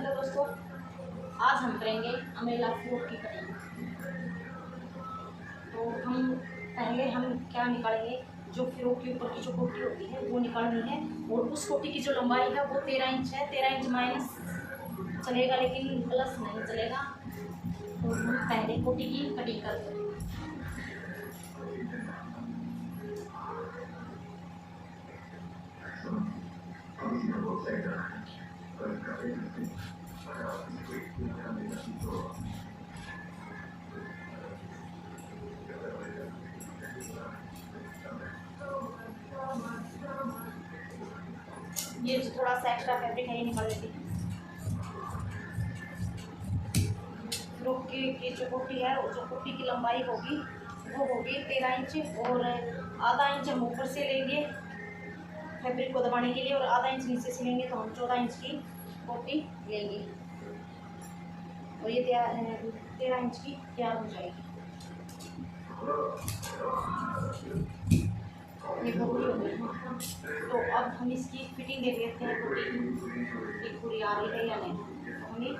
Hello दोस्तों, आज हम करेंगे अम्ब्रेला फ्रॉक की कटिंग। तो हम क्या निकालेंगे, जो फ्रॉक के ऊपर की जो कोटी होती है वो निकालनी है। और उस कोटी की जो लंबाई है वो 13 इंच है। 13 इंच माइनस चलेगा लेकिन प्लस नहीं चलेगा। तो हम पहले कोटी की कटिंग करते हैं। ये जो थोड़ा सा एक्स्ट्रा फैब्रिक है ये निकाल लेती है। फ्रॉक की जो कोटी है, जो कोटी की लंबाई होगी वो होगी 13 इंच। और आधा इंच हम ऊपर से लेंगे फैब्रिक को दबाने के लिए, और आधा इंच नीचे से लेंगे तो हम 14 इंच की कोटी लेंगे। और ये 13 इंच की तैयार हो जाएगी। ये कोटी हो गई। तो अब हम इसकी फिटिंग देख लेते हैं कोटी की पूरी आ रही है या नहीं। तो हमें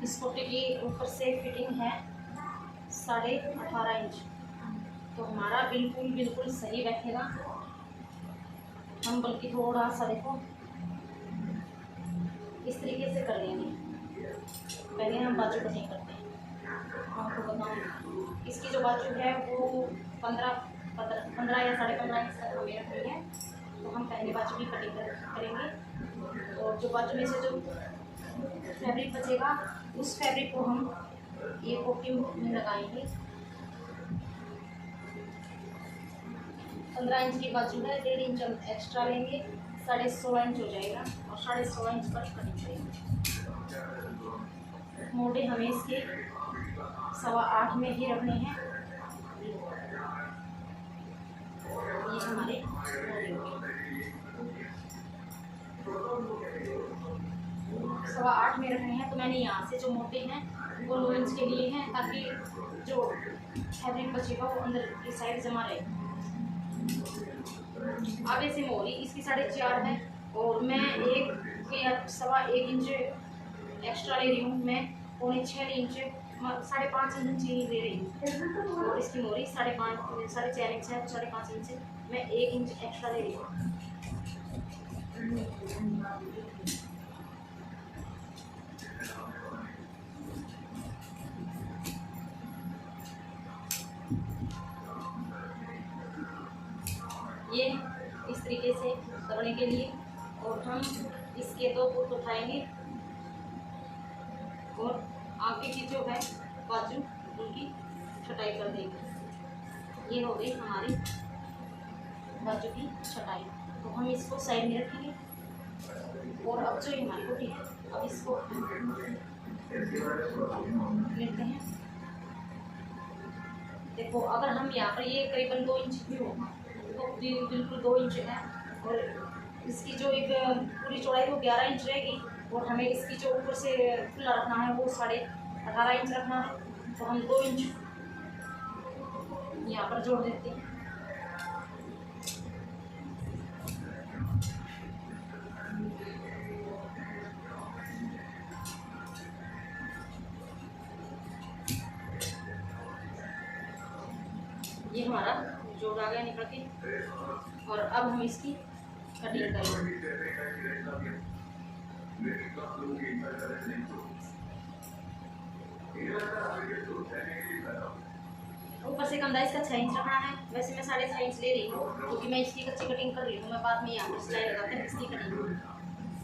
इस कोटी की ऊपर से फिटिंग है 18.5 इंच। तो हमारा बिल्कुल बिल्कुल सही बैठेगा। हम बल्कि थोड़ा सा देखो इस तरीके से कर लेंगे। पहले हम बाजू कटिंग करते हैं। आपको बताऊँ इसकी जो बाजू है वो 15 या 15.5 इंच तक हमें रखनी है। तो हम पहले बाजू की कटिंग करेंगे। और जो बाजू में से जो फैब्रिक बचेगा उस फैब्रिक को हम ये कोटी में लगाएंगे। 15 इंच की बाजू है, 1.5 इंच हम एक्स्ट्रा लेंगे, 16.5 इंच हो जाएगा। और 16.5 इंच पर कटिंग करेंगे। मोटे हमें इसके 8.25 में ही रखने हैं। ये हमारे मोटे हो गए। 8.25 में रखने हैं। तो मैंने यहाँ से जो मोटे हैं वो 9 इंच के लिए हैं, ताकि जो फैब्रिक बचेगा वो अंदर की साइड जमा रहे। आगे से मोरी इसकी 4.5 है, और मैं 1.1 इंच एक्स्ट्रा ले रही हूँ। मैं 6.25 इंच 5.5 इंच ही ले रही हूँ। और इसकी मोरी 4.5 इंच है, तो 5.5 इंच मैं 1 इंच एक्स्ट्रा ले रही हूँ। ये इस तरीके से दबने के लिए। और हम इसके 2 फुट उठाएंगे और आगे की जो है बाजू उनकी छटाई कर देंगे। ये हो गई हमारी बाजू की छटाई। तो हम इसको साइड में रखेंगे। और अब जो हमारी कोटी है, अब इसको लेते हैं। देखो अगर हम यहाँ पर ये करीबन 2 इंच भी हो तो बिल्कुल 2 इंच है। और इसकी जो एक पूरी चौड़ाई वो 11 इंच रहेगी। और हमें इसकी जो ऊपर से खुला रखना है वो 18.5 इंच रखना है। तो हम 2 इंच यहाँ पर जोड़ देते हैं। ये हमारा जोड़ आ गया निकल के। और अब हम इसकी कटिंग करेंगे। ऊपर से कंधा इसका 6 इंच रखना है। वैसे मैं 6.5 इंच ले रही हूँ क्योंकि मैं इसकी कच्ची कटिंग कर रही हूँ। मैं बाद में यहाँ पर सिलाई लगाकर इसकी कटिंग।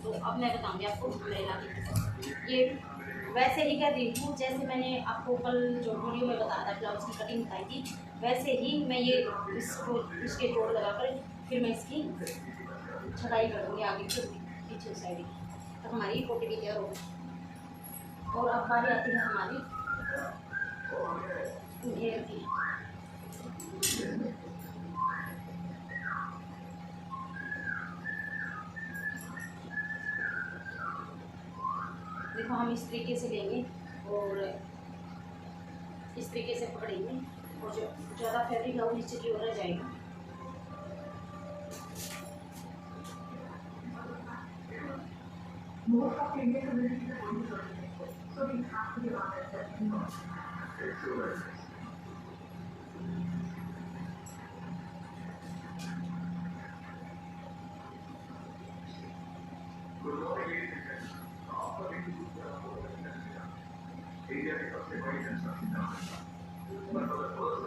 तो अब मैं बताऊँगी आपको अम्ब्रेला की। ये वैसे ही कर रही हूँ जैसे मैंने आपको कल जो वीडियो में बताया था ब्लाउज की कटिंग बताई थी, वैसे ही मैं ये इसको इसके जोड़ लगाकर फिर मैं इसकी छटाई कर दूँगी आगे की पीछे साइड की। तो हमारी कोटी भी तैयार हो गई। और अब बारी आती है हमारी घेर की। देखो हम इस तरीके से लेंगे और इस तरीके से पकड़ेंगे और जो ज़्यादा फैब्रिक है वो नीचे की ओर रह जाएगा।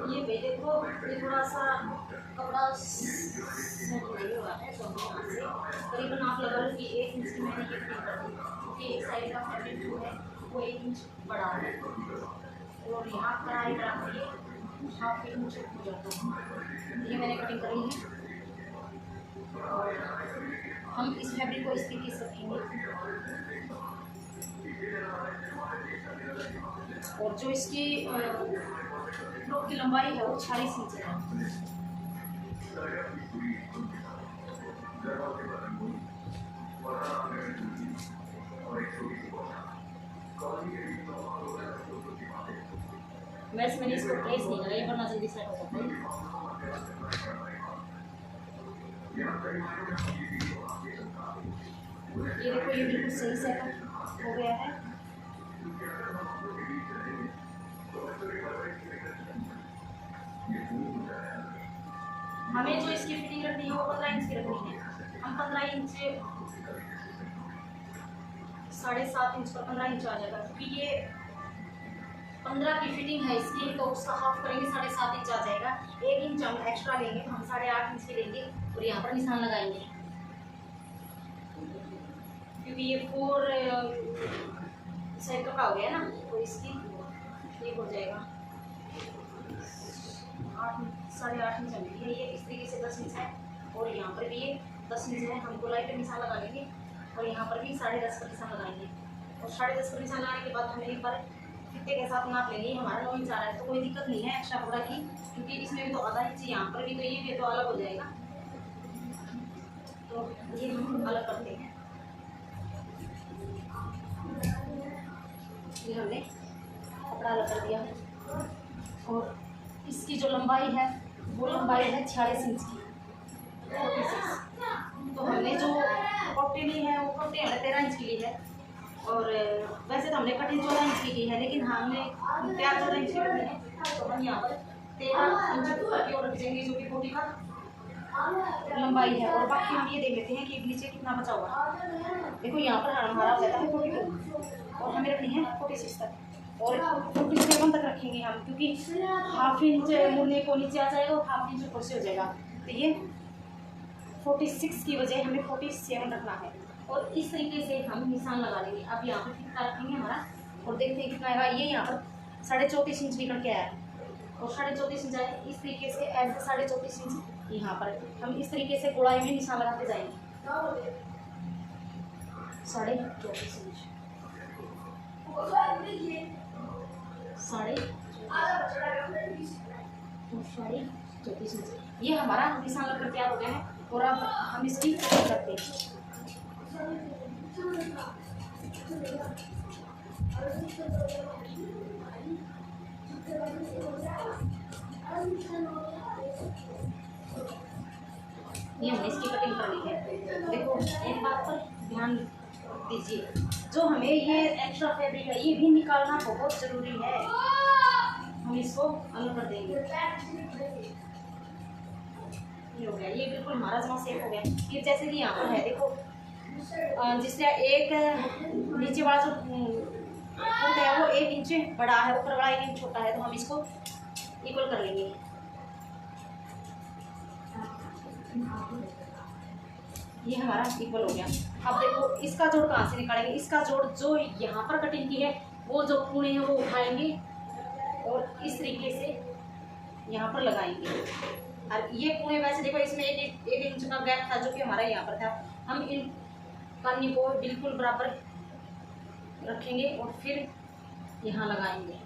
ये भाई देखो ये थोड़ा सा कपड़ा सेट नहीं हुआ है, तो हम यहाँ से करीबन आप लगा लो कि 1 इंच की मैंने ये फिटिंग कर दी, क्योंकि एक साइड का फैब्रिक जो है वो 1 इंच बड़ा है और यहाँ कढ़ाई बराबर ये हाफ फीट मुझे हो जाता है। ये मैंने कटिंग करी है और हम इस फैब्रिक को इस तरीके से रखेंगे और जो इसकी फ्रॉक की लंबाई है वो 46 इंच है। वैसे मैंने इसको प्रेस नहीं करा, ये वरना जल्दी सेट हो जाता है। ये देखो ये बिल्कुल सही सेट हो गया है। हमें जो इसकी फिटिंग रखनी है वो 15 इंच की रखनी है। हम 15 इंच 7.5 इंच पर 15 इंच आ जाएगा, क्योंकि ये 15 की फिटिंग है इसकी, तो उसका हाफ करेंगे 7.5 इंच आ जाएगा। 1 इंच हम एक्स्ट्रा लेंगे तो हम 8.5 इंच की लेंगे और यहाँ पर निशान लगाएंगे, क्योंकि ये 4 सेंटर का हो गया ना, तो इसकी ये हो जाएगा 8.5 इंच मिली है। ये इस तरीके से 10 इंच है और यहाँ पर भी ये 10 इंच है। हम गोलाई पे निशान लगा लेंगे और यहाँ पर भी 10.5 पर निशान लगाएंगे और 10.5 पर निशान लगाने के बाद हमें एक बार फिते के साथ नाप लेंगे। हमारा 9 इंच आ रहा है तो कोई दिक्कत नहीं है एक्स्ट्रा कपड़ा की, क्योंकि इसमें भी तो आधा इंच यहाँ पर भी, तो ये तो अलग हो जाएगा। तो ये हम अलग करते हैं। ये हमने कपड़ा अलग कर दिया और इसकी जो लंबाई है वो लंबाई है 46 इंच की, 46। तो हमने जो पट्टी ली है वो पट्टी हमें 13 इंच की ली है और वैसे तो हमने कटिंग 14 इंच की है, लेकिन हमने तैयार 14 इंच की रखनी है, तो हम यहाँ पर 13 इंच की और रख देंगे जो कि पोटी का लंबाई है। और बाकी हम ये देख लेते हैं कि नीचे कितना बचा हुआ। देखो यहाँ पर हमारा रहता है 42 और हमें रखनी है 46 तक और 47 तक रखेंगे हम, क्योंकि हाफ इंच मुड़ने को नीचे आ जाएगा और हाफ इंच ऊपर से हो जाएगा। तो ये 46 की बजाय हमें 47 रखना है और इस तरीके से हम निशान लगा लेंगे। अब यहाँ पर कितना रखेंगे हमारा और देखते हैं कितना आएगा। ये यहाँ पर 34.5 इंच निकल के आया और 34.5 इंच आए। इस तरीके से ऐसे 34.5 इंच यहाँ पर हम इस तरीके से गोलाई में निशान लगाते जाएंगे। 34.5 इंच 34.5 इंच ये हमारा निशान लगकर तैयार हो गया है और अब हम इसकी कटिंग करते हैं। ये हमने इसकी कटिंग कर ली है। देखो एक बात पर ध्यान दीजिए, जो हमें ये एक्स्ट्रा फैब्रिक है ये भी निकालना बहुत ज़रूरी है। हम इसको अलग कर देंगे। ये हो गया, ये बिल्कुल हमारा जमा सेफ हो गया। ये जैसे कि यहाँ पर है देखो, जिससे एक नीचे वाला जो होता है वो 1 इंच बड़ा है, ऊपर वाला 1 इंच छोटा है, तो हम इसको इक्वल कर लेंगे। ये हमारा इक्वल हो गया। अब देखो इसका जोड़ कहाँ से निकालेंगे। इसका जोड़ जो यहाँ पर कटिंग की है वो जो कोने हैं वो उठाएंगे और इस तरीके से यहाँ पर लगाएंगे। और ये कोने वैसे देखो इसमें एक इंच का गैप था जो कि हमारा यहाँ पर था। हम इन कन्नी को बिल्कुल बराबर रखेंगे और फिर यहाँ लगाएंगे।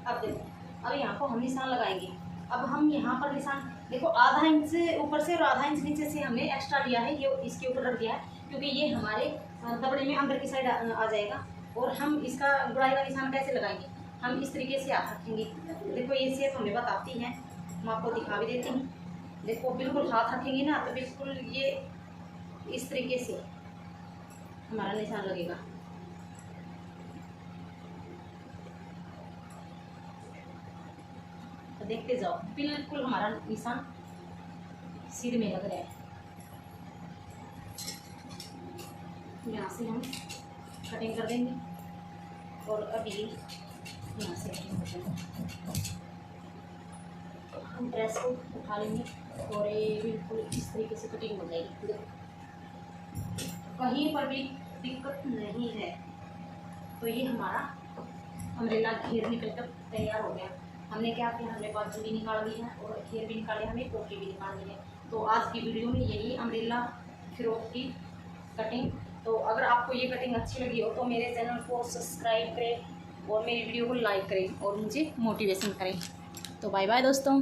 अब देखो, अब यहाँ को हम निशान लगाएंगे। अब हम यहाँ पर निशान देखो, आधा इंच ऊपर से और आधा इंच नीचे से हमने एक्स्ट्रा लिया है, ये इसके ऊपर रख दिया है, क्योंकि ये हमारे दबड़े में अंदर की साइड आ जाएगा। और हम इसका गुड़ाई का निशान कैसे लगाएंगे, हम इस तरीके से हाथ रखेंगे। देखो ये शेप हमें बताती है, मैं आपको दिखा भी देती हूँ। देखो बिल्कुल हाथ रखेंगे ना तो बिल्कुल ये इस तरीके से हमारा निशान लगेगा। तो देखते जाओ, बिल्कुल हमारा निशान सिर में लग रहा है। यहाँ से हम कटिंग कर देंगे और अभी यहाँ से कटिंग कर देंगे। हम ड्रेस को उठा लेंगे और ये बिल्कुल इस तरीके से कटिंग हो जाएगी। देखो कहीं पर भी दिक्कत नहीं है। तो ये हमारा अम्ब्रेला घेर निकल कर तैयार हो गया। हमने क्या किया, हमने बाजू भी निकाल दी है और घेर भी निकाले, हमें पोटली भी निकाल दी है। तो आज की वीडियो में यही अम्ब्रेला फ्रॉक की कटिंग। तो अगर आपको ये कटिंग अच्छी लगी हो तो मेरे चैनल को सब्सक्राइब करें और मेरी वीडियो को लाइक करें और मुझे मोटिवेशन करें। तो बाय बाय दोस्तों।